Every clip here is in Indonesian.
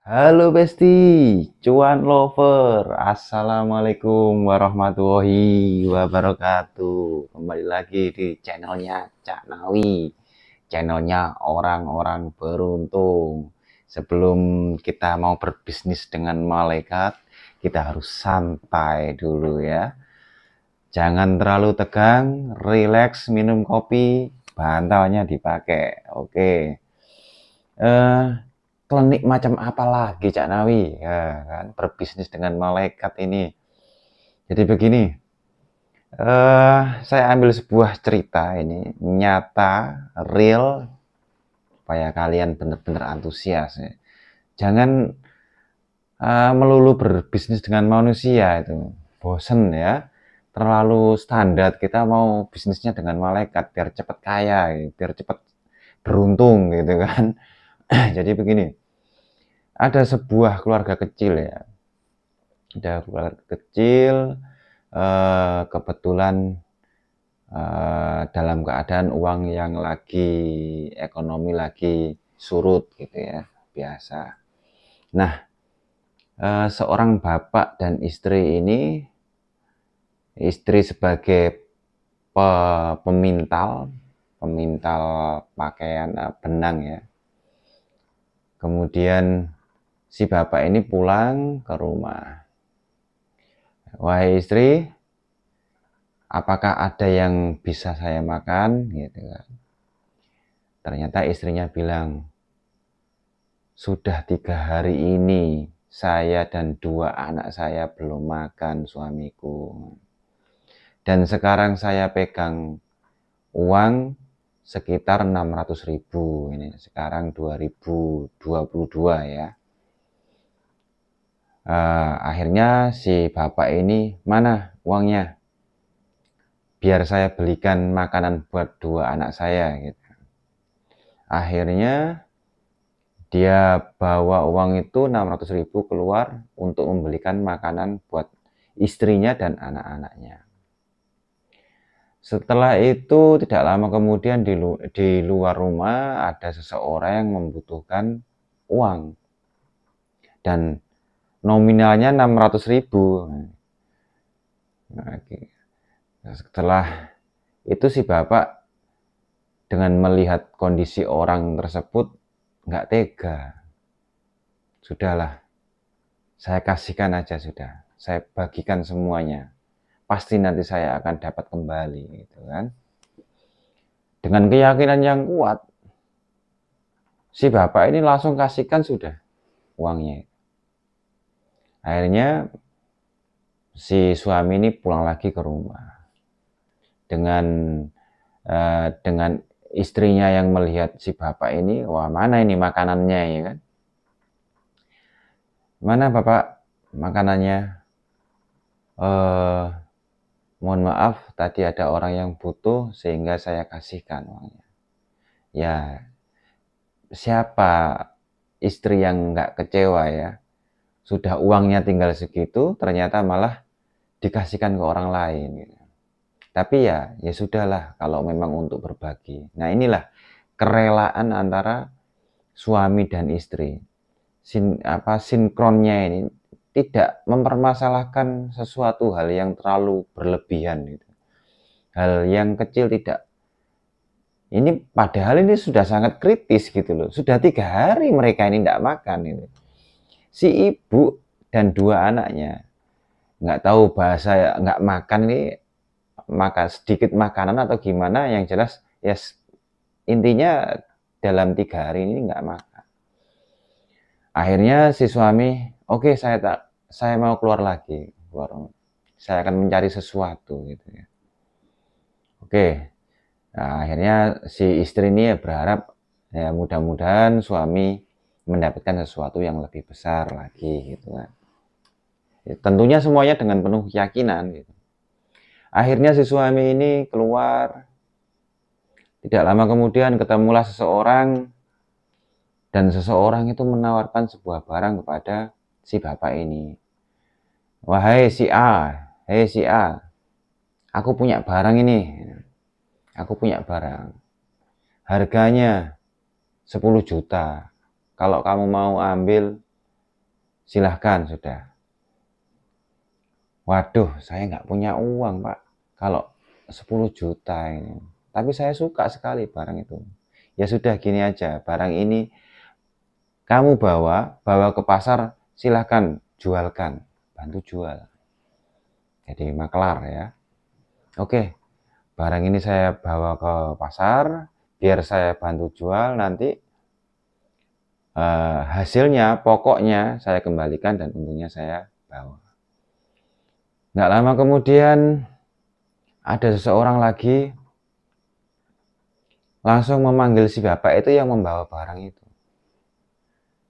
Halo Besti, cuan lover, assalamualaikum warahmatullahi wabarakatuh. Kembali lagi di channelnya Cak Nawi, channelnya orang-orang beruntung. Sebelum kita mau berbisnis dengan malaikat, kita harus santai dulu ya. Jangan terlalu tegang, relax, minum kopi, bantalnya dipakai. Oke. Eh, Klinik macam apa lagi Cak Nawi? Ya, kan berbisnis dengan malaikat ini. Jadi begini, saya ambil sebuah cerita ini nyata, real, supaya kalian benar-benar antusias ya. Jangan melulu berbisnis dengan manusia itu, bosen ya. Terlalu standar, kita mau bisnisnya dengan malaikat biar cepat kaya, biar cepat beruntung gitu kan. Jadi begini, ada sebuah keluarga kecil ya. Ada keluarga kecil, kebetulan dalam keadaan uang yang lagi ekonomi lagi surut gitu ya, biasa. Nah, seorang bapak dan istri ini, istri sebagai pemintal pakaian benang ya. Kemudian si bapak ini pulang ke rumah. Wahai istri, apakah ada yang bisa saya makan gitu kan. Ternyata istrinya bilang, sudah 3 hari ini saya dan 2 anak saya belum makan suamiku, dan sekarang saya pegang uang sekitar 600.000, ini sekarang 2022 ya. Akhirnya si bapak ini, mana uangnya, biar saya belikan makanan buat 2 anak saya gitu. Akhirnya dia bawa uang itu 600.000 keluar untuk membelikan makanan buat istrinya dan anak-anaknya. Setelah itu tidak lama kemudian di luar rumah ada seseorang yang membutuhkan uang dan nominalnya 600.000. Nah, setelah itu si bapak dengan melihat kondisi orang tersebut nggak tega. Sudahlah, saya kasihkan aja sudah. Saya bagikan semuanya. Pasti nanti saya akan dapat kembali gitu kan. Dengan keyakinan yang kuat, si bapak ini langsung kasihkan sudah uangnya. Akhirnya si suami ini pulang lagi ke rumah. Dengan istrinya yang melihat si bapak ini, wah mana ini makanannya ya kan. Mana bapak makanannya? Mohon maaf, tadi ada orang yang butuh sehingga saya kasihkan uangnya. Ya, siapa istri yang nggak kecewa ya? Sudah uangnya tinggal segitu, ternyata malah dikasihkan ke orang lain. Gitu. Tapi ya sudahlah kalau memang untuk berbagi. Nah inilah kerelaan antara suami dan istri. Sinkronnya ini tidak mempermasalahkan sesuatu hal yang terlalu berlebihan gitu. Hal yang kecil tidak. Ini padahal ini sudah sangat kritis gitu loh. Sudah 3 hari mereka ini tidak makan gitu. Si ibu dan 2 anaknya nggak tahu bahasa, nggak makan ini, makan sedikit makanan atau gimana, yang jelas ya intinya dalam 3 hari ini nggak makan. Akhirnya si suami, oke, saya mau keluar lagi, saya akan mencari sesuatu gitu ya. Oke, nah, akhirnya si istri ini berharap ya mudah-mudahan suami mendapatkan sesuatu yang lebih besar lagi gitu kan. Ya, tentunya semuanya dengan penuh keyakinan gitu. Akhirnya si suami ini keluar, tidak lama kemudian ketemulah seseorang, dan seseorang itu menawarkan sebuah barang kepada si bapak ini. Wahai si A, hei si A, aku punya barang ini, aku punya barang. Harganya 10 juta. Kalau kamu mau ambil, silahkan sudah. Waduh, saya nggak punya uang, Pak. Kalau 10 juta ini. Tapi saya suka sekali barang itu. Ya sudah, gini aja. Barang ini kamu bawa ke pasar, silahkan jualkan. Bantu jual. Jadi maklar ya. Oke, barang ini saya bawa ke pasar, biar saya bantu jual, nanti hasilnya, pokoknya saya kembalikan dan untungnya saya bawa. Nggak lama kemudian ada seseorang lagi langsung memanggil si bapak itu yang membawa barang itu.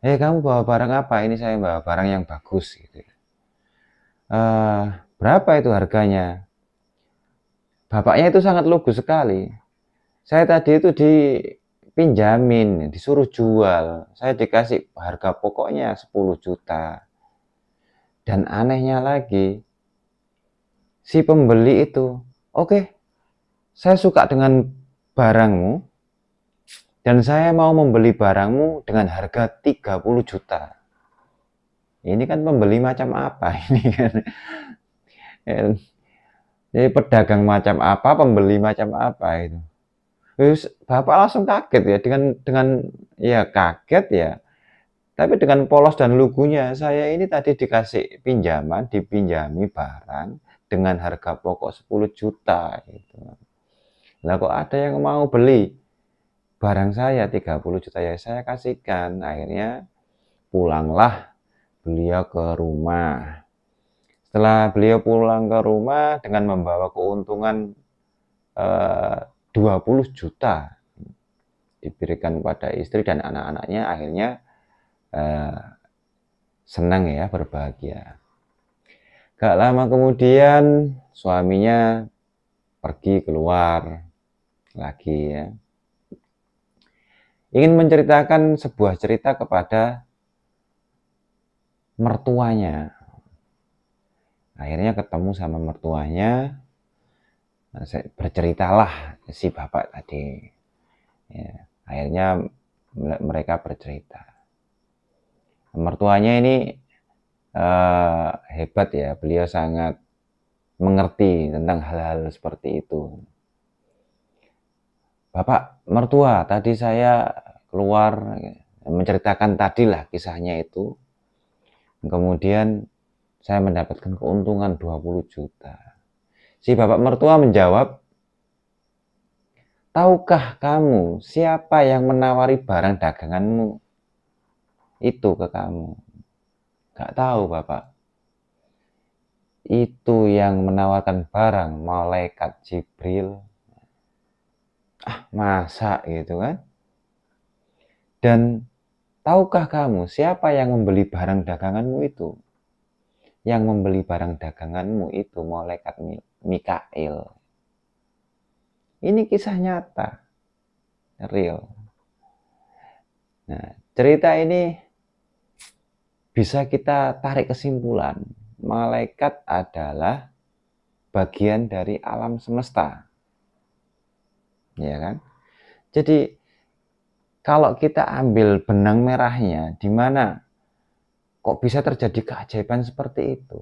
Kamu bawa barang apa? Ini saya bawa barang yang bagus gitu. Berapa itu harganya? Bapaknya itu sangat lugu sekali. Saya tadi itu dipinjamin, disuruh jual. Saya dikasih harga pokoknya 10 juta. Dan anehnya lagi, si pembeli itu, oke, saya suka dengan barangmu, dan saya mau membeli barangmu dengan harga 30 juta. Ini kan pembeli macam apa ini kan? Jadi pedagang macam apa, pembeli macam apa itu. Terus bapak langsung kaget ya, dengan ya kaget ya. Tapi dengan polos dan lugunya, saya ini tadi dikasih pinjaman, dipinjami barang dengan harga pokok 10 juta gitu. Lah kok ada yang mau beli barang saya 30 juta, ya saya kasihkan. Akhirnya pulanglah beliau ke rumah. Setelah beliau pulang ke rumah dengan membawa keuntungan 20 juta diberikan kepada istri dan anak-anaknya, akhirnya senang ya, berbahagia. Gak lama kemudian suaminya pergi keluar lagi ya, ingin menceritakan sebuah cerita kepada mertuanya. Akhirnya ketemu sama mertuanya, berceritalah si bapak tadi ya. Akhirnya mereka bercerita. Mertuanya ini hebat ya, beliau sangat mengerti tentang hal-hal seperti itu. Bapak mertua, tadi saya keluar menceritakan tadilah kisahnya itu. Kemudian saya mendapatkan keuntungan 20 juta. Si bapak mertua menjawab, tahukah kamu siapa yang menawari barang daganganmu itu ke kamu? Gak tahu bapak. Itu yang menawarkan barang malaikat Jibril. Masa gitu kan? Dan tahukah kamu siapa yang membeli barang daganganmu itu? Yang membeli barang daganganmu itu malaikat Mikail. Ini kisah nyata, real. Nah, cerita ini bisa kita tarik kesimpulan, malaikat adalah bagian dari alam semesta. Ya kan? Jadi kalau kita ambil benang merahnya, di mana kok bisa terjadi keajaiban seperti itu?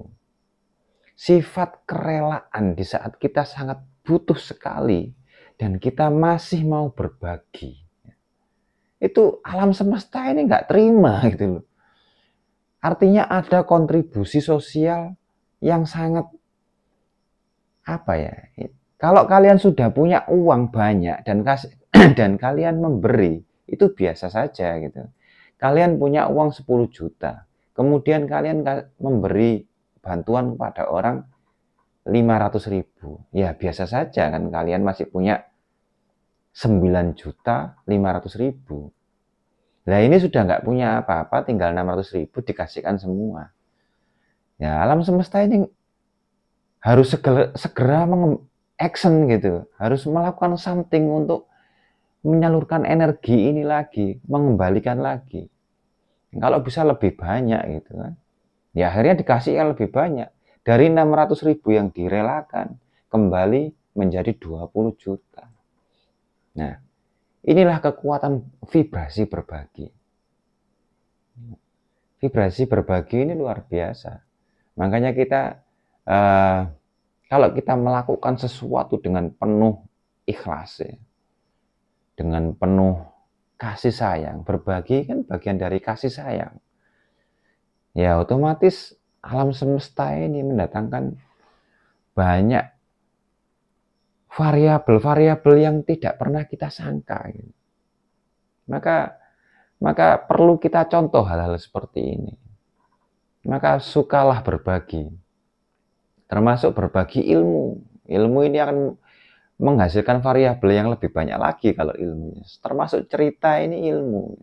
Sifat kerelaan di saat kita sangat butuh sekali dan kita masih mau berbagi. Itu alam semesta ini nggak terima gitu loh. Artinya ada kontribusi sosial yang sangat apa ya? Kalau kalian sudah punya uang banyak dan dan kalian memberi, itu biasa saja gitu. Kalian punya uang 10 juta, kemudian kalian memberi bantuan kepada orang 500.000. Ya biasa saja kan, kalian masih punya 9.500.000. Nah ini sudah nggak punya apa-apa, tinggal 600.000 dikasihkan semua. Ya alam semesta ini harus segera action gitu, harus melakukan something untuk menyalurkan energi ini lagi, mengembalikan lagi. Kalau bisa lebih banyak gitu kan. Ya akhirnya dikasih yang lebih banyak. Dari 600.000 yang direlakan, kembali menjadi 20 juta. Nah, inilah kekuatan vibrasi berbagi. Vibrasi berbagi ini luar biasa. Makanya kita kalau kita melakukan sesuatu dengan penuh ikhlas ya, dengan penuh kasih sayang, berbagi kan bagian dari kasih sayang. Ya otomatis alam semesta ini mendatangkan banyak variabel-variabel yang tidak pernah kita sangka. Gitu. Maka perlu kita contoh hal-hal seperti ini. Maka sukalah berbagi, termasuk berbagi ilmu. Ilmu ini akan menghasilkan variabel yang lebih banyak lagi kalau ilmunya. Termasuk cerita ini ilmu,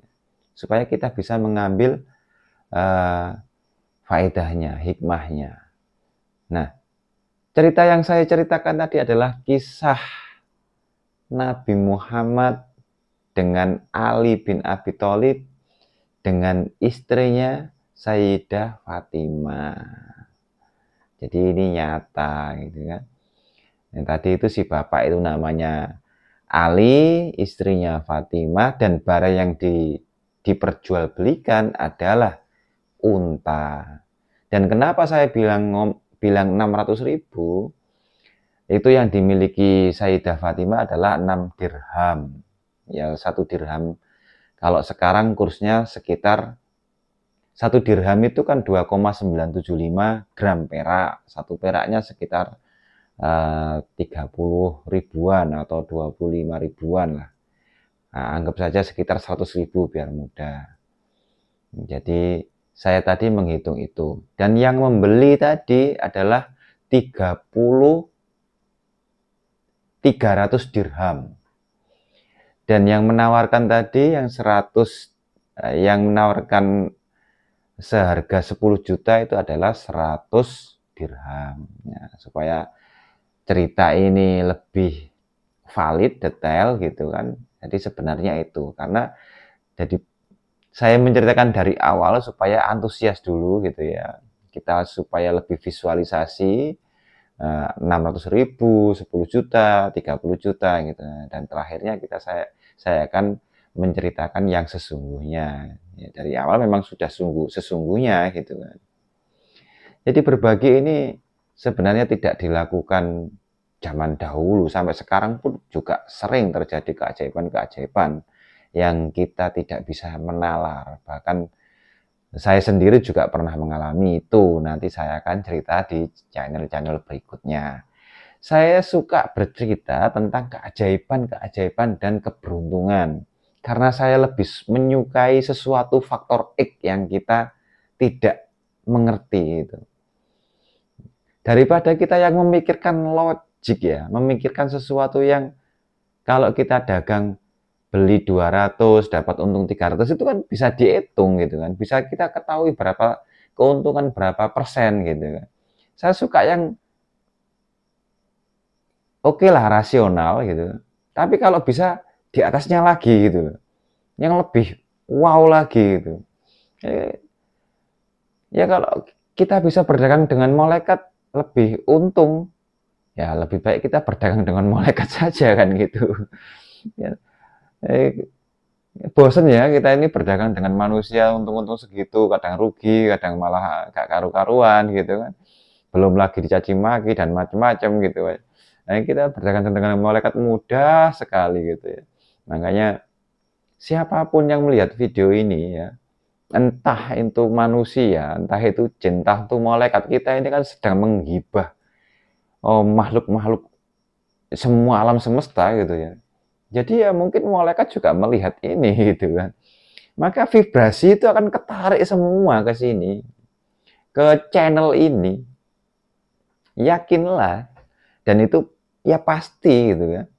supaya kita bisa mengambil faedahnya, hikmahnya. Nah, cerita yang saya ceritakan tadi adalah kisah Nabi Muhammad dengan Ali bin Abi Thalib dengan istrinya Sayyidah Fatimah. Jadi ini nyata gitu kan. Yang tadi itu si bapak itu namanya Ali, istrinya Fatimah, dan barang yang diperjualbelikan adalah unta. Dan kenapa saya bilang 600.000? Itu yang dimiliki Sayyidah Fatimah adalah 6 dirham. Ya, 1 dirham kalau sekarang kursnya sekitar 1 dirham itu kan 2,975 gram perak. Satu peraknya sekitar 30 ribuan atau 25 ribuan lah. Nah, anggap saja sekitar 100.000 biar mudah. Jadi saya tadi menghitung itu. Dan yang membeli tadi adalah 300 dirham. Dan yang menawarkan tadi yang 100 yang menawarkan seharga 10 juta itu adalah 100 dirham. Ya, supaya cerita ini lebih valid, detail gitu kan. Jadi sebenarnya itu. Karena jadi saya menceritakan dari awal supaya antusias dulu gitu ya. Kita supaya lebih visualisasi 600.000, 10 juta, 30 juta gitu. Dan terakhirnya saya akan menceritakan yang sesungguhnya. Ya, dari awal memang sudah sesungguhnya gitu kan. Jadi berbagi ini sebenarnya tidak dilakukan zaman dahulu, sampai sekarang pun juga sering terjadi keajaiban-keajaiban yang kita tidak bisa menalar. Bahkan saya sendiri juga pernah mengalami itu. Nanti saya akan cerita di channel-channel berikutnya. Saya suka bercerita tentang keajaiban-keajaiban dan keberuntungan. Karena saya lebih menyukai sesuatu faktor X yang kita tidak mengerti itu. Daripada kita yang memikirkan logik ya, memikirkan sesuatu yang kalau kita dagang beli 200 dapat untung 300 itu kan bisa dihitung gitu kan. Bisa kita ketahui berapa keuntungan berapa persen gitu kan. Saya suka yang oke lah rasional gitu. Tapi kalau bisa di atasnya lagi gitu loh. Yang lebih wow lagi gitu. Ya kalau kita bisa berdagang dengan malaikat lebih untung, ya lebih baik kita berdagang dengan malaikat saja kan gitu. Ya, bosen ya kita ini berdagang dengan manusia untung-untung segitu, kadang rugi, kadang malah gak karu-karuan gitu kan. Belum lagi dicaci maki dan macam-macam gitu kan. Nah, kita berdagang dengan malaikat mudah sekali gitu ya. Makanya siapapun yang melihat video ini ya, entah itu manusia, entah itu jin, entah itu malaikat, kita ini kan sedang menghibah makhluk-makhluk semua alam semesta gitu ya. Jadi ya mungkin malaikat juga melihat ini gitu kan. Maka vibrasi itu akan ketarik semua ke sini, ke channel ini. Yakinlah. Dan itu ya pasti gitu kan.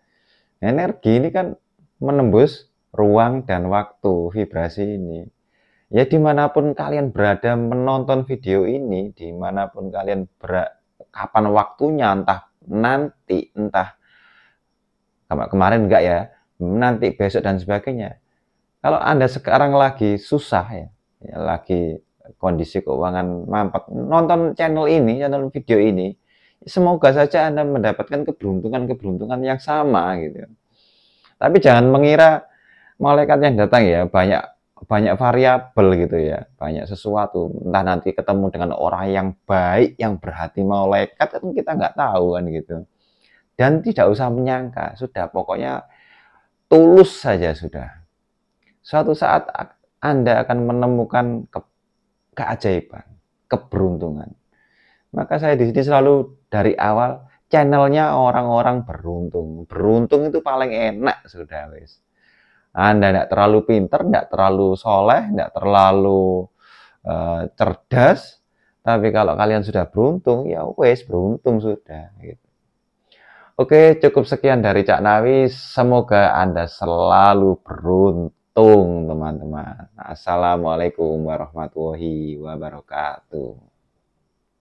Energi ini kan menembus ruang dan waktu, vibrasi ini. Ya dimanapun kalian berada menonton video ini, dimanapun kalian kapan waktunya, entah nanti, entah kemarin enggak ya, nanti besok dan sebagainya. Kalau Anda sekarang lagi susah ya lagi kondisi keuangan mampet, nonton channel ini, channel video ini, semoga saja Anda mendapatkan keberuntungan yang sama gitu. Tapi jangan mengira malaikat yang datang ya banyak banyak variabel gitu ya, banyak sesuatu. Entah nanti ketemu dengan orang yang baik, yang berhati malaikat, kan kita nggak tahu kan gitu. Dan tidak usah menyangka, sudah pokoknya tulus saja sudah. Suatu saat Anda akan menemukan keajaiban, keberuntungan. Maka saya di sini selalu dari awal channelnya orang-orang beruntung. Beruntung itu paling enak sudah wis. Anda tidak terlalu pinter, tidak terlalu soleh, tidak terlalu cerdas, tapi kalau kalian sudah beruntung, ya wes beruntung sudah. Gitu. Oke, cukup sekian dari Cak Nawi. Semoga Anda selalu beruntung, teman-teman. Assalamualaikum warahmatullahi wabarakatuh.